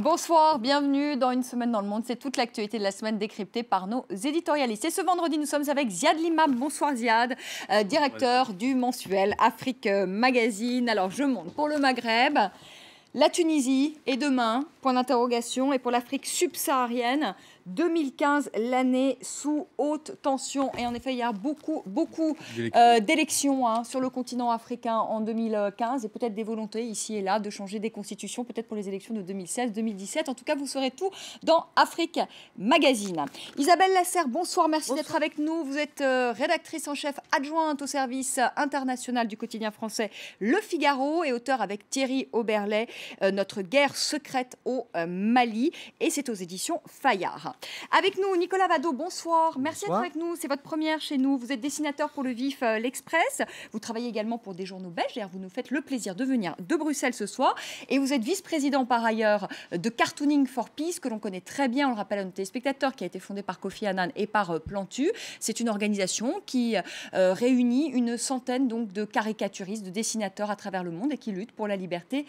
Bonsoir, bienvenue dans Une semaine dans le monde. C'est toute l'actualité de la semaine décryptée par nos éditorialistes. Et ce vendredi, nous sommes avec Ziad Limam. Bonsoir Ziad, directeur du mensuel Afrique Magazine. Alors je monte pour le Maghreb. La Tunisie est demain, point d'interrogation. Et pour l'Afrique subsaharienne, 2015, l'année sous haute tension. Et en effet, il y a beaucoup d'élections sur le continent africain en 2015 et peut-être des volontés ici et là de changer des constitutions, peut-être pour les élections de 2016, 2017. En tout cas, vous saurez tout dans Afrique Magazine. Isabelle Lasserre, bonsoir, merci d'être avec nous. Vous êtes rédactrice en chef adjointe au service international du quotidien français Le Figaro et auteur avec Thierry Oberlé, Notre guerre secrète au Mali. Et c'est aux éditions Fayard. Avec nous, Nicolas Vado, bonsoir. Merci d'être avec nous. C'est votre première chez nous. Vous êtes dessinateur pour Le Vif, L'Express. Vous travaillez également pour des journaux belges. D'ailleurs, vous nous faites le plaisir de venir de Bruxelles ce soir. Et vous êtes vice-président par ailleurs de Cartooning for Peace, que l'on connaît très bien, on le rappelle à nos téléspectateurs, qui a été fondée par Kofi Annan et par Plantu. C'est une organisation qui réunit une centaine donc, de caricaturistes, de dessinateurs à travers le monde et qui lutte pour la liberté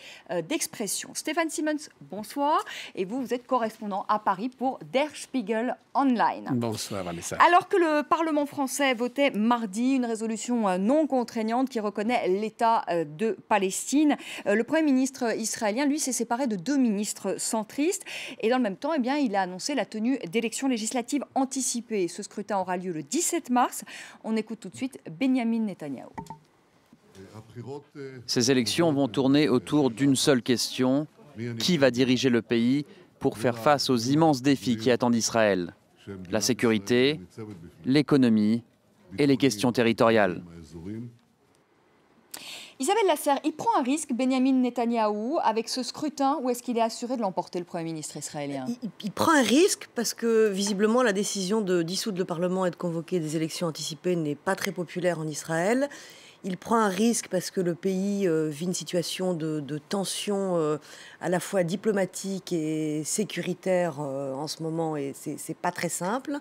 d'expression. Stéphane Simmons, bonsoir. Et vous êtes correspondant à Paris pour Der Spiegel Online. Bonsoir Vanessa. Alors que le Parlement français votait mardi une résolution non contraignante qui reconnaît l'État de Palestine, le Premier ministre israélien, lui, s'est séparé de deux ministres centristes. Et dans le même temps, eh bien, il a annoncé la tenue d'élections législatives anticipées. Ce scrutin aura lieu le 17 mars. On écoute tout de suite Benyamin Netanyahou. Ces élections vont tourner autour d'une seule question. Qui va diriger le pays pour faire face aux immenses défis qui attendent Israël? La sécurité, l'économie et les questions territoriales. Isabelle Lasserre, il prend un risque, Benyamin Netanyahou, avec ce scrutin, ou est-ce qu'il est assuré de l'emporter, le Premier ministre israélien? Il prend un risque parce que, visiblement, la décision de dissoudre le Parlement et de convoquer des élections anticipées n'est pas très populaire en Israël. Il prend un risque parce que le pays vit une situation de tension à la fois diplomatique et sécuritaire en ce moment, et c'est pas très simple.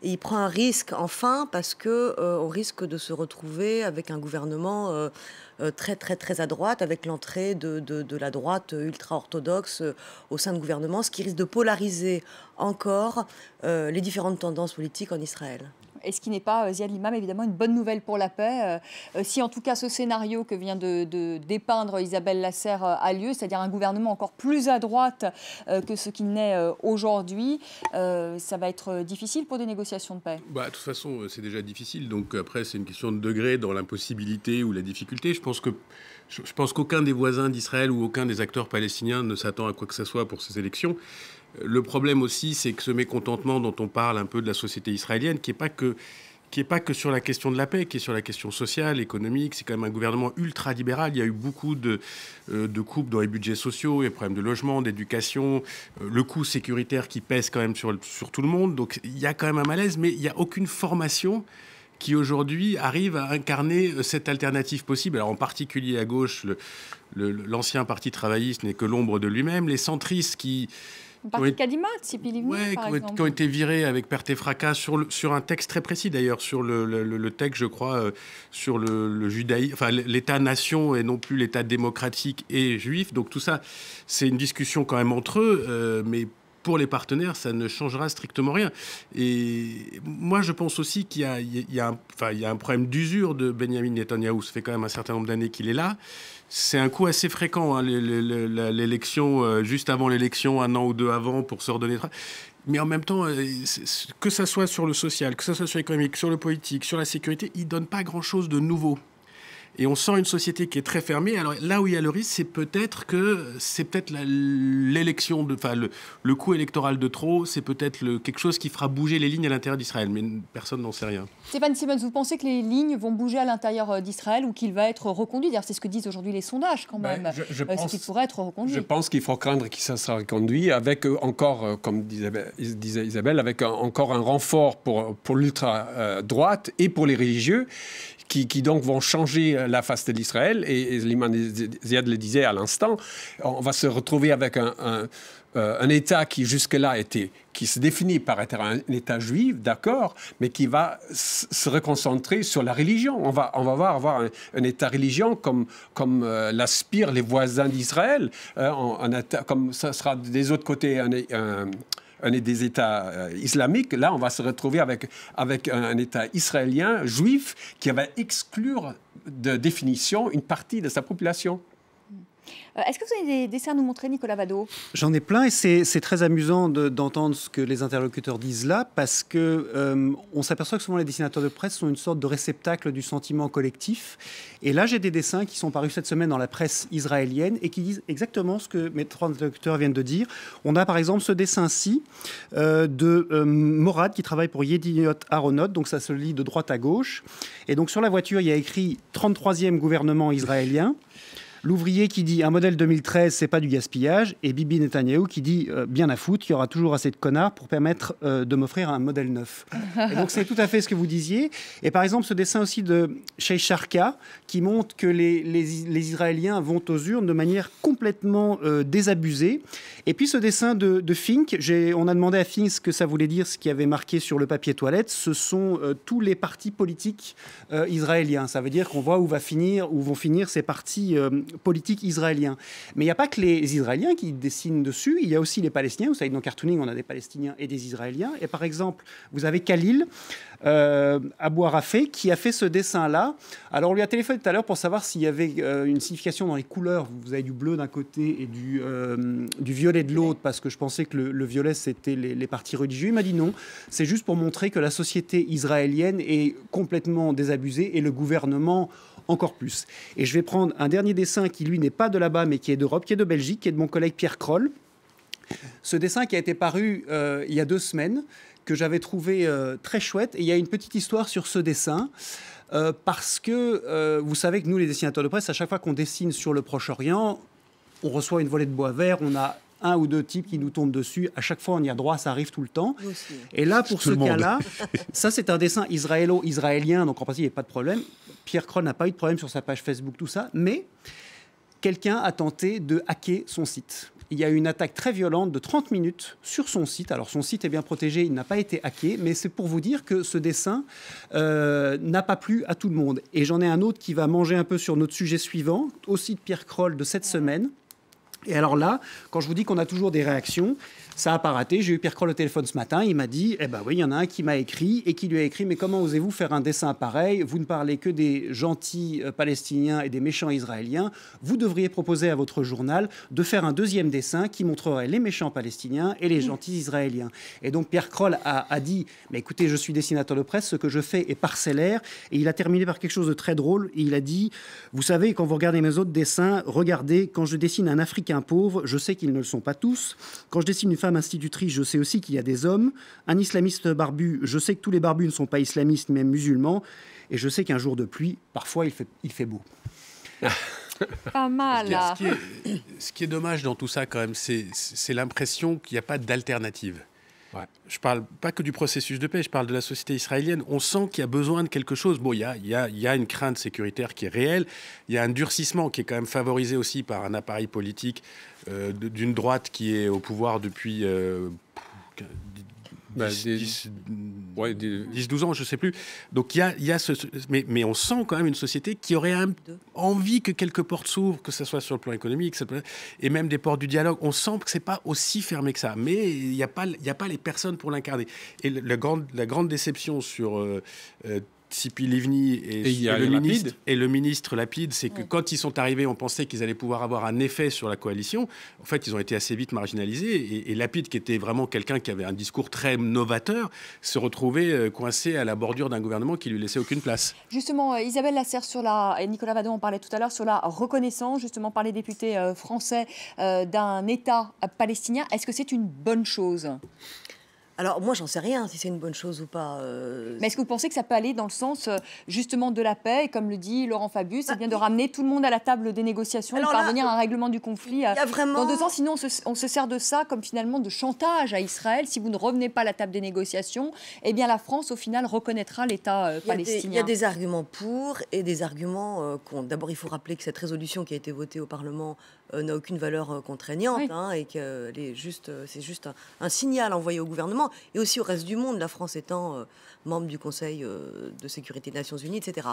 Et il prend un risque, enfin, parce qu'on risque de se retrouver avec un gouvernement très à droite, avec l'entrée de la droite ultra-orthodoxe au sein du gouvernement, ce qui risque de polariser encore les différentes tendances politiques en Israël. Et ce qui n'est pas, Ziad Limam, évidemment, une bonne nouvelle pour la paix. Si en tout cas ce scénario que vient de dépeindre Isabelle Lasserre a lieu, c'est-à-dire un gouvernement encore plus à droite que ce qu'il n'est aujourd'hui, ça va être difficile pour des négociations de paix. De toute façon, c'est déjà difficile. Donc après, c'est une question de degré dans l'impossibilité ou la difficulté. Je pense qu'aucun des voisins d'Israël ou aucun des acteurs palestiniens ne s'attend à quoi que ce soit pour ces élections. Le problème aussi, c'est que ce mécontentement dont on parle un peu de la société israélienne, qui n'est pas que sur la question de la paix, qui est sur la question sociale, économique, c'est quand même un gouvernement ultra-libéral. Il y a eu beaucoup de coupes dans les budgets sociaux, les problèmes de logement, d'éducation, le coût sécuritaire qui pèse quand même sur tout le monde. Donc il y a quand même un malaise, mais il n'y a aucune formation qui aujourd'hui arrive à incarner cette alternative possible. Alors en particulier à gauche, l'ancien parti travailliste n'est que l'ombre de lui-même. Les centristes qui ont été virés avec perte et fracas sur un texte très précis d'ailleurs, sur le texte, je crois, sur le judaïsme, enfin l'État-nation et non plus l'État démocratique et juif. Donc tout ça, c'est une discussion quand même entre eux, mais pour les partenaires, ça ne changera strictement rien. Et moi, je pense aussi qu'il y a un problème d'usure de Benyamin Netanyahou. Ça fait quand même un certain nombre d'années qu'il est là. C'est un coup assez fréquent, hein, l'élection, juste avant l'élection, un an ou deux avant, pour se redonner. Mais en même temps, que ça soit sur le social, que ça soit sur l'économique, sur le politique, sur la sécurité, il ne donne pas grand-chose de nouveau. Et on sent une société qui est très fermée. Alors là où il y a le risque, c'est peut-être l'élection, le coup électoral de trop, c'est peut-être quelque chose qui fera bouger les lignes à l'intérieur d'Israël. Mais personne n'en sait rien. Stéphane Simmons, vous pensez que les lignes vont bouger à l'intérieur d'Israël ou qu'il va être reconduit? D'ailleurs, c'est ce que disent aujourd'hui les sondages quand même. C'est qu'il pourrait être reconduit. Je pense qu'il faut craindre qu'il sera reconduit avec encore, comme disait Isabelle, avec encore un renfort pour l'ultra-droite et pour les religieux qui donc vont changer la face de l'Israël. Et Liman Ziad le disait à l'instant, on va se retrouver avec un État qui jusque-là qui se définit par être un État juif, d'accord, mais qui va se reconcentrer sur la religion. On va avoir un État religion comme l'aspirent les voisins d'Israël, comme ça sera des autres côtés un des États islamiques. Là, on va se retrouver avec un État israélien juif qui va exclure de définition une partie de sa population. Est-ce que vous avez des dessins à nous montrer, Nicolas Vado? J'en ai plein et c'est très amusant d'entendre ce que les interlocuteurs disent là, parce que on s'aperçoit que souvent les dessinateurs de presse sont une sorte de réceptacle du sentiment collectif. Et là, j'ai des dessins qui sont parus cette semaine dans la presse israélienne et qui disent exactement ce que mes trois interlocuteurs viennent de dire. On a par exemple ce dessin-ci de Morad qui travaille pour Yediot Aharonot, donc ça se lit de droite à gauche. Et donc sur la voiture, il y a écrit 33e gouvernement israélien. L'ouvrier qui dit « un modèle 2013, c'est pas du gaspillage » et Bibi Netanyahou qui dit « bien à foutre, il y aura toujours assez de connards pour permettre de m'offrir un modèle neuf ». Et donc c'est tout à fait ce que vous disiez. Et par exemple, ce dessin aussi de Sheikh Sharka qui montre que les Israéliens vont aux urnes de manière complètement désabusée. Et puis ce dessin de Fink, on a demandé à Fink ce que ça voulait dire, ce qui avait marqué sur le papier toilette. Ce sont tous les partis politiques israéliens. Ça veut dire qu'on voit où vont finir ces partis politique israélien. Mais il n'y a pas que les Israéliens qui dessinent dessus, il y a aussi les Palestiniens. Vous savez, dans Cartooning, on a des Palestiniens et des Israéliens. Et par exemple, vous avez Khalil Abou Arafé qui a fait ce dessin-là. Alors, on lui a téléphoné tout à l'heure pour savoir s'il y avait une signification dans les couleurs. Vous avez du bleu d'un côté et du violet de l'autre, parce que je pensais que le violet, c'était les partis religieux. Il m'a dit non, c'est juste pour montrer que la société israélienne est complètement désabusée et le gouvernement encore plus. Et je vais prendre un dernier dessin qui, lui, n'est pas de là-bas, mais qui est d'Europe, qui est de Belgique, qui est de mon collègue Pierre Kroll. Ce dessin qui a été paru il y a 2 semaines, que j'avais trouvé très chouette. Et il y a une petite histoire sur ce dessin, parce que vous savez que nous, les dessinateurs de presse, à chaque fois qu'on dessine sur le Proche-Orient, on reçoit une volée de bois vert, on a 1 ou 2 types qui nous tombent dessus. À chaque fois, on y a droit, ça arrive tout le temps. Et là, pour ce cas-là, ça, c'est un dessin israélien, donc en principe, il n'y a pas de problème. Pierre Kroll n'a pas eu de problème sur sa page Facebook, tout ça, mais quelqu'un a tenté de hacker son site. Il y a eu une attaque très violente de 30 minutes sur son site. Alors, son site est bien protégé, il n'a pas été hacké, mais c'est pour vous dire que ce dessin n'a pas plu à tout le monde. Et j'en ai un autre qui va manger un peu sur notre sujet suivant, aussi de Pierre Kroll de cette semaine. Et alors là, quand je vous dis qu'on a toujours des réactions, ça n'a pas raté. J'ai eu Pierre Kroll au téléphone ce matin. Il m'a dit, eh ben oui, il y en a un qui m'a écrit et qui lui a écrit, mais comment osez-vous faire un dessin pareil? Vous ne parlez que des gentils Palestiniens et des méchants Israéliens. Vous devriez proposer à votre journal de faire un 2e dessin qui montrerait les méchants Palestiniens et les gentils Israéliens. Et donc Pierre Kroll a dit, mais écoutez, je suis dessinateur de presse, ce que je fais est parcellaire. Et il a terminé par quelque chose de très drôle. Et il a dit, vous savez, quand vous regardez mes autres dessins, regardez, quand je dessine un Africain pauvre, je sais qu'ils ne le sont pas tous. Quand je dessine une femme institutrice, je sais aussi qu'il y a des hommes. Un islamiste barbu, je sais que tous les barbus ne sont pas islamistes, même musulmans. Et je sais qu'un jour de pluie, parfois, il fait beau. Pas mal. Ce qui est dommage dans tout ça, quand même, c'est l'impression qu'il n'y a pas d'alternative. Ouais. Je ne parle pas que du processus de paix, je parle de la société israélienne. On sent qu'il y a besoin de quelque chose. Bon, il y a une crainte sécuritaire qui est réelle. Il y a un durcissement qui est quand même favorisé aussi par un appareil politique d'une droite qui est au pouvoir depuis 10-12 ans, je ne sais plus. Donc il y a mais on sent quand même une société qui aurait envie que quelques portes s'ouvrent, que ce soit sur le plan économique, et même des portes du dialogue. On sent que ce n'est pas aussi fermé que ça. Mais il n'y a pas les personnes pour l'incarner. Et la grande déception sur Tzipi Livni et le ministre Lapide, c'est que quand ils sont arrivés, on pensait qu'ils allaient pouvoir avoir un effet sur la coalition. En fait, ils ont été assez vite marginalisés. Et Lapide, qui était vraiment quelqu'un qui avait un discours très novateur, se retrouvait coincé à la bordure d'un gouvernement qui lui laissait aucune place. Justement, Isabelle Lasserre, et Nicolas Vado en parlait tout à l'heure, sur la reconnaissance, justement, par les députés français d'un État palestinien. Est-ce que c'est une bonne chose ? Alors moi, j'en sais rien si c'est une bonne chose ou pas. Mais est-ce que vous pensez que ça peut aller dans le sens justement de la paix, et comme le dit Laurent Fabius, c'est bien de ramener tout le monde à la table des négociations et parvenir à un règlement du conflit dans 2 ans? Sinon, on se sert de ça comme finalement de chantage à Israël. Si vous ne revenez pas à la table des négociations, eh bien la France, au final, reconnaîtra l'État palestinien. Il y a des arguments pour et des arguments contre. D'abord, il faut rappeler que cette résolution qui a été votée au Parlement n'a aucune valeur contraignante, et que c'est juste un signal envoyé au gouvernement et aussi au reste du monde, la France étant membre du Conseil de sécurité des Nations Unies, etc.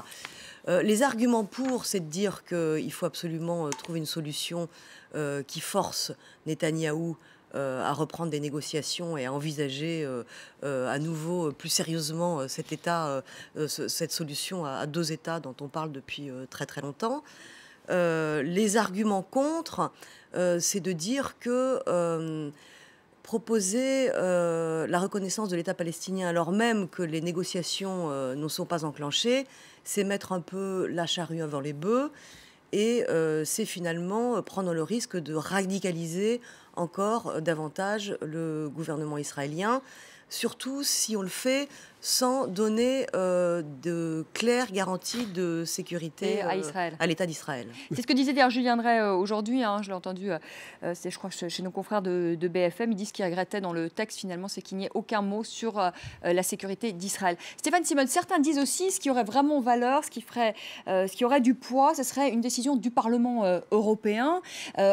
Les arguments pour, c'est de dire qu'il faut absolument trouver une solution qui force Netanyahou à reprendre des négociations et à envisager à nouveau plus sérieusement cette solution à 2 États dont on parle depuis très très longtemps. Les arguments contre, c'est de dire que proposer la reconnaissance de l'État palestinien alors même que les négociations ne sont pas enclenchées, c'est mettre un peu la charrue avant les bœufs et c'est finalement prendre le risque de radicaliser encore davantage le gouvernement israélien, surtout si on le fait sans donner de claires garanties de sécurité à l'État d'Israël. C'est ce que disait d'ailleurs Julien Drey aujourd'hui, je l'ai entendu, je crois, chez nos confrères de BFM, ils disent qu'ils regrettaient dans le texte finalement, c'est qu'il n'y ait aucun mot sur la sécurité d'Israël. Stéphane Simon, certains disent aussi ce qui aurait vraiment valeur, ce qui aurait du poids, ce serait une décision du Parlement européen.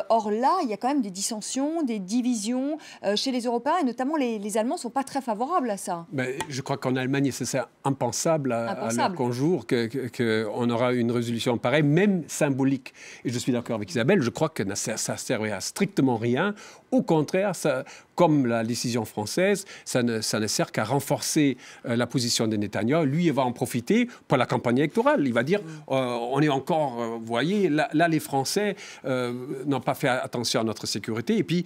Or là, il y a quand même des dissensions, des divisions chez les Européens, et notamment les Allemands ne sont pas très favorables à ça. Mais je crois qu'en Allemagne, c'est impensable à l'heure qu'on joue qu'on aura une résolution pareille, même symbolique. Et je suis d'accord avec Isabelle, je crois que ça ne servait à strictement rien. Au contraire, comme la décision française, ça ne sert qu'à renforcer la position de Netanyahou. Lui, il va en profiter pour la campagne électorale. Il va dire, on est encore, vous voyez, là les Français n'ont pas fait attention à notre sécurité. Et puis,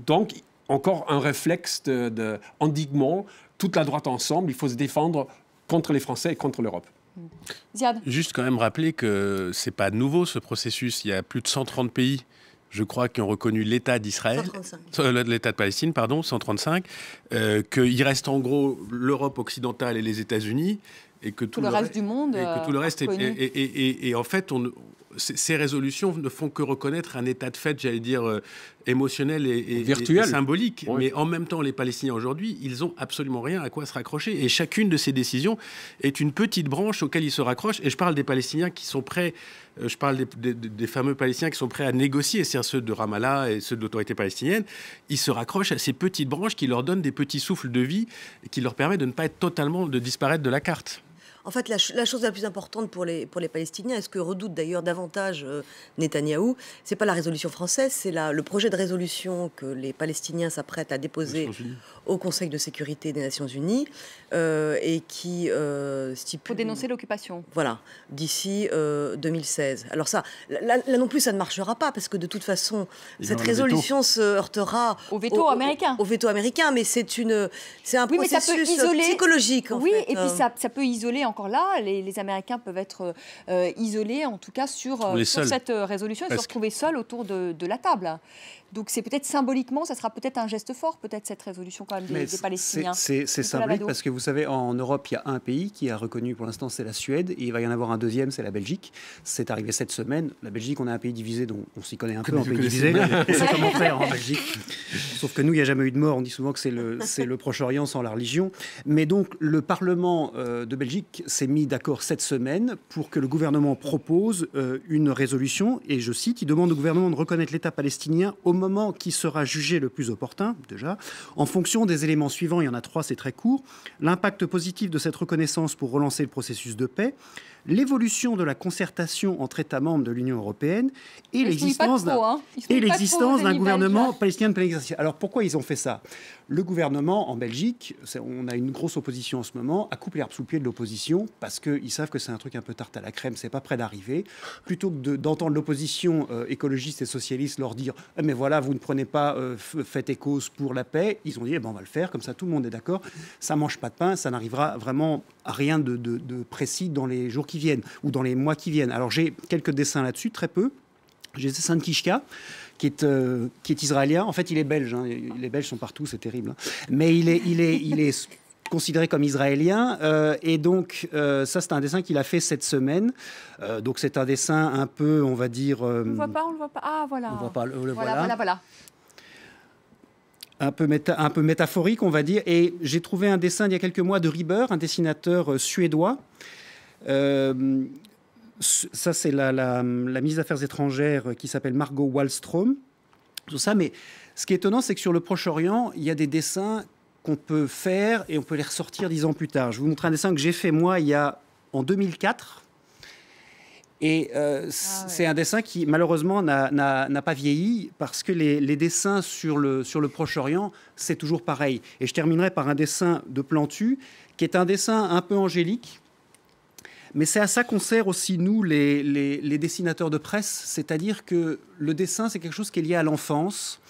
donc, encore un réflexe d'endiguement. Toute la droite ensemble, il faut se défendre contre les Français et contre l'Europe. Ziad. Juste quand même rappeler que ce n'est pas nouveau ce processus. Il y a plus de 130 pays, je crois, qui ont reconnu l'État d'Israël, l'État de Palestine, pardon, 135, qu'il reste en gros l'Europe occidentale et les États-Unis, et que tout le reste du monde et que tout le reste et en fait ces résolutions ne font que reconnaître un état de fait, j'allais dire, émotionnel et virtuel, et symbolique. Oui. Mais en même temps, les Palestiniens aujourd'hui, ils n'ont absolument rien à quoi se raccrocher. Et chacune de ces décisions est une petite branche auquel ils se raccrochent. Et je parle des Palestiniens qui sont prêts, je parle des fameux Palestiniens qui sont prêts à négocier, c'est-à-dire ceux de Ramallah et ceux de l'autorité palestinienne. Ils se raccrochent à ces petites branches qui leur donnent des petits souffles de vie et qui leur permettent de ne pas être totalement, de disparaître de la carte. En fait, la chose la plus importante pour les Palestiniens, et ce que redoute d'ailleurs davantage Netanyahou, c'est pas la résolution française, c'est le projet de résolution que les Palestiniens s'apprêtent à déposer au Conseil de sécurité des Nations Unies et qui stipule... Pour dénoncer l'occupation. Voilà, d'ici 2016. Alors ça, là non plus, ça ne marchera pas, parce que de toute façon, cette résolution se heurtera... Au veto américain. Au veto américain, mais c'est un processus psychologique, en fait. Et puis ça peut isoler encore là, les Américains peuvent être isolés, en tout cas sur cette résolution, et se retrouver seuls autour de la table. Donc c'est peut-être symboliquement, ça sera peut-être un geste fort, peut-être cette résolution quand même des Palestiniens. C'est symbolique parce que vous savez, en Europe, il y a un pays qui a reconnu pour l'instant, c'est la Suède, et il va y en avoir un deuxième, c'est la Belgique. C'est arrivé cette semaine. La Belgique, on a un pays divisé, donc on s'y connaît un peu en pays divisé. C'est comment faire en Belgique. Sauf que nous, il n'y a jamais eu de mort. On dit souvent que c'est le Proche-Orient sans la religion. Mais donc le Parlement de Belgique s'est mis d'accord cette semaine pour que le gouvernement propose une résolution, et je cite, il demande au gouvernement de reconnaître l'État palestinien au moment qui sera jugé le plus opportun, déjà, en fonction des éléments suivants, il y en a 3, c'est très court, l'impact positif de cette reconnaissance pour relancer le processus de paix, l'évolution de la concertation entre États membres de l'Union européenne et l'existence d'un gouvernement palestinien de plein exercice. Alors pourquoi ils ont fait ça ? Le gouvernement en Belgique, on a une grosse opposition en ce moment, a coupé l'herbe sous le pied de l'opposition parce qu'ils savent que c'est un truc un peu tarte à la crème, c'est pas près d'arriver. Plutôt que d'entendre l'opposition écologiste et socialiste leur dire « mais voilà, vous ne prenez pas fait et cause pour la paix », ils ont dit on va le faire, comme ça tout le monde est d'accord, ça mange pas de pain, ça n'arrivera vraiment à rien de précis dans les jours qui viennent ou dans les mois qui viennent. Alors j'ai quelques dessins là-dessus, très peu. J'ai Saint Kishka, qui est israélien. En fait, il est belge. Hein. Les Belges sont partout, c'est terrible. Hein. Mais il est considéré comme israélien. Et donc, ça, c'est un dessin qu'il a fait cette semaine. Donc, c'est un dessin un peu, on va dire... On ne le voit pas. Ah, voilà. On ne voit pas, voilà. Un peu métaphorique, on va dire. Et j'ai trouvé un dessin il y a quelques mois de Rieber, un dessinateur suédois. Ça, c'est la ministre des Affaires étrangères qui s'appelle Margot Wallström. Tout ça, mais ce qui est étonnant, c'est que sur le Proche-Orient, il y a des dessins qu'on peut faire et on peut les ressortir 10 ans plus tard. Je vais vous montrer un dessin que j'ai fait, moi, en 2004. Et c'est un dessin qui, malheureusement, n'a pas vieilli parce que les dessins sur le Proche-Orient, c'est toujours pareil. Et je terminerai par un dessin de Plantu, qui est un dessin un peu angélique. Mais c'est à ça qu'on sert aussi, nous, les dessinateurs de presse. C'est-à-dire que le dessin, c'est quelque chose qui est lié à l'enfance.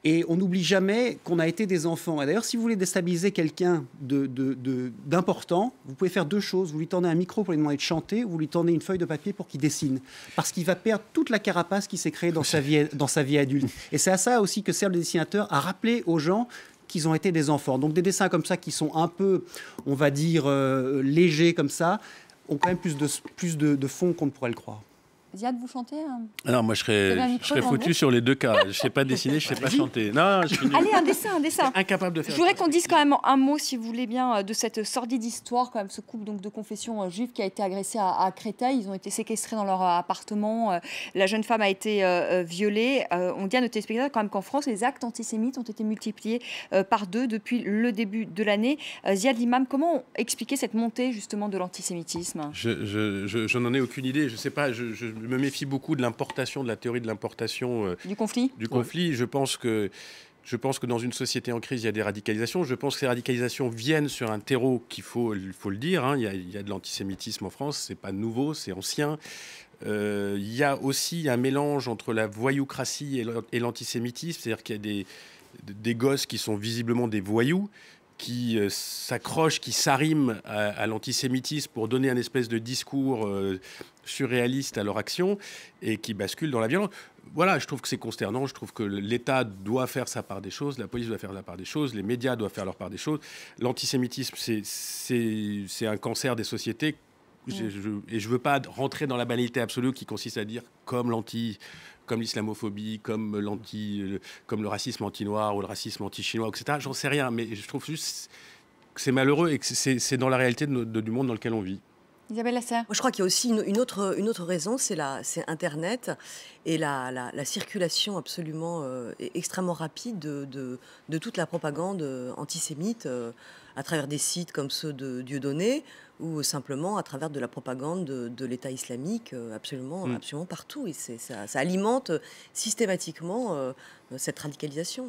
Et on n'oublie jamais qu'on a été des enfants. Et d'ailleurs, si vous voulez déstabiliser quelqu'un d'important, vous pouvez faire 2 choses. Vous lui tendez un micro pour lui demander de chanter, ou vous lui tendez une feuille de papier pour qu'il dessine. Parce qu'il va perdre toute la carapace qui s'est créée dans sa vie adulte. Et c'est à ça aussi que sert le dessinateur, à rappeler aux gens qu'ils ont été des enfants. Donc des dessins comme ça qui sont un peu, on va dire, légers comme ça, ont quand même plus de fond qu'on ne pourrait le croire. Ziad, vous chantez Alors moi je serais foutu sur les 2 cas. Je ne sais pas dessiner, je ne sais pas chanter. Non, allez, un dessin. Incapable de faire. Je voudrais qu'on dise quand même un mot, si vous voulez bien, de cette sordide histoire, quand même, ce couple donc, de confession juive qui a été agressé à Créteil. Ils ont été séquestrés dans leur appartement. La jeune femme a été violée. On dit à nos téléspectateurs quand même qu'en France, les actes antisémites ont été multipliés par 2 depuis le début de l'année. Ziad Limam, comment expliquer cette montée justement de l'antisémitisme ? Je n'en ai aucune idée. Je ne sais pas. Je me méfie beaucoup de l'importation, de la théorie de l'importation du conflit. Ouais. Je pense que dans une société en crise, il y a des radicalisations. Je pense que ces radicalisations viennent sur un terreau il faut le dire. Hein. Il y a de l'antisémitisme en France. C'est pas nouveau, c'est ancien. Il y a aussi un mélange entre la voyoucratie et l'antisémitisme. C'est-à-dire qu'il y a des gosses qui sont visiblement des voyous, qui s'accrochent, qui s'arriment à l'antisémitisme pour donner un espèce de discours surréaliste à leur action et qui basculent dans la violence. Voilà, je trouve que c'est consternant. Je trouve que l'État doit faire sa part des choses, la police doit faire la part des choses, les médias doivent faire leur part des choses. L'antisémitisme, c'est un cancer des sociétés. Et je ne veux pas rentrer dans la banalité absolue qui consiste à dire comme l'islamophobie, comme le racisme anti-noir ou le racisme anti-chinois, etc. J'en sais rien, mais je trouve juste que c'est malheureux et que c'est dans la réalité du monde dans lequel on vit. Isabelle Lasserre. Moi, je crois qu'il y a aussi une autre raison, c'est Internet et la circulation absolument extrêmement rapide de toute la propagande antisémite à travers des sites comme ceux de Dieudonné ou simplement à travers de la propagande de l'État islamique absolument partout. Et ça alimente systématiquement cette radicalisation.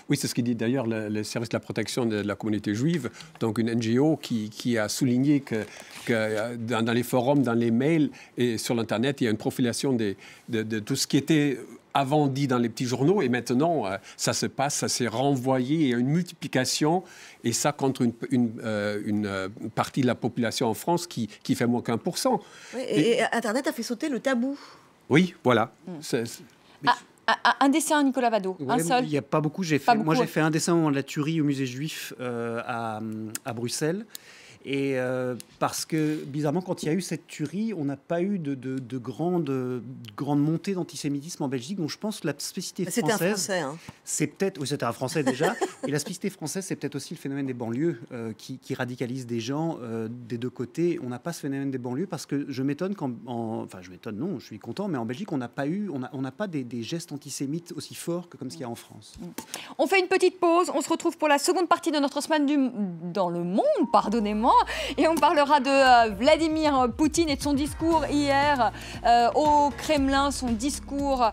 Oui, c'est ce qu'il dit d'ailleurs le service de la protection de la communauté juive, donc une NGO qui a souligné que dans les forums, dans les mails et sur l'Internet, il y a une profilation de tout ce qui était avant dit dans les petits journaux, et maintenant, ça se passe, ça s'est renvoyé, il y a une multiplication, et ça contre une partie de la population en France qui fait moins qu'1%. Oui, et Internet a fait sauter le tabou. Oui, voilà. Un dessin, Nicolas Vado, un seul. Il n'y a pas beaucoup. J'ai fait un dessin au moment de la tuerie au musée juif à Bruxelles. Et parce que, bizarrement, quand il y a eu cette tuerie, on n'a pas eu de grande montée d'antisémitisme en Belgique. Donc je pense que la spécificité française... C'était un Français, hein. C'est peut-être... Oui, c'était un Français déjà. Et la spécificité française, c'est peut-être aussi le phénomène des banlieues qui radicalisent des gens des 2 côtés. On n'a pas ce phénomène des banlieues parce que je m'étonne enfin, je m'étonne, non, je suis content, mais en Belgique, on n'a pas des gestes antisémites aussi forts que comme ce qu'il y a en France. On fait une petite pause. On se retrouve pour la seconde partie de notre semaine dans le monde, pardonnez-moi. Et on parlera de Vladimir Poutine et de son discours hier au Kremlin, son discours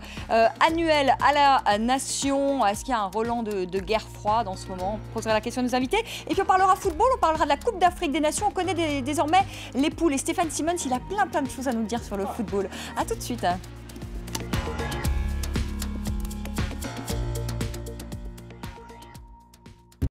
annuel à la nation. Est-ce qu'il y a un relent de guerre froide en ce moment? On posera la question à nos invités. Et puis on parlera football, on parlera de la Coupe d'Afrique des Nations. On connaît désormais les poules. Et Stéphane Simons, il a plein de choses à nous dire sur le football. À tout de suite.